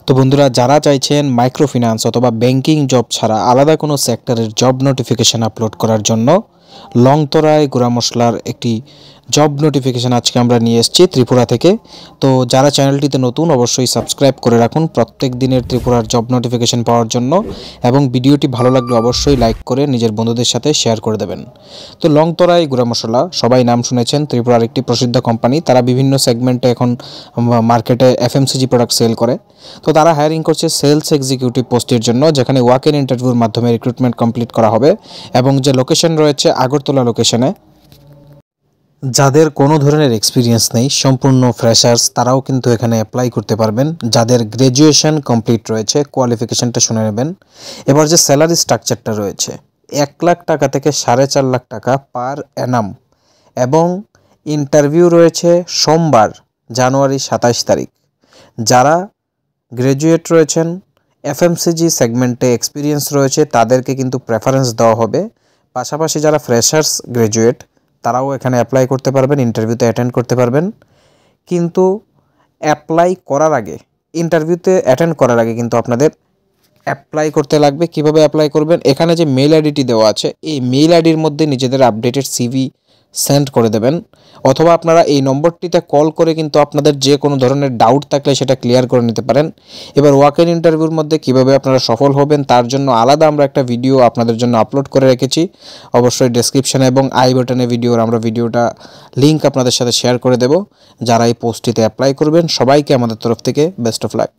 তো বন্ধুরা, যারা চাইছেন মাইক্রোফিন্যান্স অথবা ব্যাংকিং জব ছাড়া আলাদা কোনো সেক্টরের জব নোটিফিকেশান আপলোড করার জন্য লংতরায় গুঁড়া মশলার একটি জব নোটিফিকেশান আজকে আমরা নিয়ে এসেছি ত্রিপুরা থেকে। তো যারা চ্যানেলটিতে নতুন অবশ্যই সাবস্ক্রাইব করে রাখুন প্রত্যেক দিনের ত্রিপুরার জব নোটিফিকেশান পাওয়ার জন্য, এবং ভিডিওটি ভালো লাগলে অবশ্যই লাইক করে নিজের বন্ধুদের সাথে শেয়ার করে দেবেন। তো লংতরায় গুঁড়া মশলা সবাই নাম শুনেছেন, ত্রিপুরার একটি প্রসিদ্ধ কোম্পানি। তারা বিভিন্ন সেগমেন্টে এখন মার্কেটে এফএমসিজি প্রোডাক্ট সেল করে। তো তারা হায়ারিং করছে সেলস এক্সিকিউটিভ পোস্টের জন্য, যেখানে ওয়াক ইন ইন্টারভিউর মাধ্যমে রিক্রুটমেন্ট কমপ্লিট করা হবে, এবং যে লোকেশন রয়েছে আগরতলা লোকেশনে। যাদের কোনো ধরনের এক্সপিরিয়েন্স নেই, সম্পূর্ণ ফ্রেশার্স, তারাও কিন্তু এখানে অ্যাপ্লাই করতে পারবেন। যাদের গ্র্যাজুয়েশন কমপ্লিট রয়েছে, কোয়ালিফিকেশনটা শুনে নেবেন। এবার যে স্যালারি স্ট্রাকচারটা রয়েছে, 1 লাখ টাকা থেকে 4.5 লাখ টাকা পার অ্যানাম, এবং ইন্টারভিউ রয়েছে সোমবার জানুয়ারি 27 তারিখ। যারা গ্র্যাজুয়েট রয়েছেন, এফএমসিজি সেগমেন্টে এক্সপিরিয়েন্স রয়েছে, তাদেরকে কিন্তু প্রেফারেন্স দেওয়া হবে। পাশাপাশি যারা ফ্রেশার্স গ্র্যাজুয়েট, তারাও এখানে অ্যাপ্লাই করতে পারবেন, ইন্টারভিউতে অ্যাটেন্ড করতে পারবেন। কিন্তু অ্যাপ্লাই করার আগে, ইন্টারভিউতে অ্যাটেন্ড করার আগে কিন্তু আপনাদের অ্যাপ্লাই করতে লাগবে। কিভাবে অ্যাপ্লাই করবেন? এখানে যে মেইল আইডিটি দেওয়া আছে, এই মেইল আইডির মধ্যে নিজেদের আপডেটেড সিভি সেন্ড করে দেবেন, অথবা আপনারা এই নম্বরটিতে কল করে কিন্তু আপনাদের যে কোনো ধরনের ডাউট থাকলে সেটা ক্লিয়ার করে নিতে পারেন। এবার ওয়াক ইন ইন্টারভিউর মধ্যে কিভাবে আপনারা সফল হবেন তার জন্য আলাদা আমরা একটা ভিডিও আপনাদের জন্য আপলোড করে রেখেছি। অবশ্যই ডেসক্রিপশানে এবং আই বাটনে আমরা ভিডিওটা লিঙ্ক আপনাদের সাথে শেয়ার করে দেব। যারা এই পোস্টটিতে অ্যাপ্লাই করবেন সবাইকে আমাদের তরফ থেকে বেস্ট অফ লাক।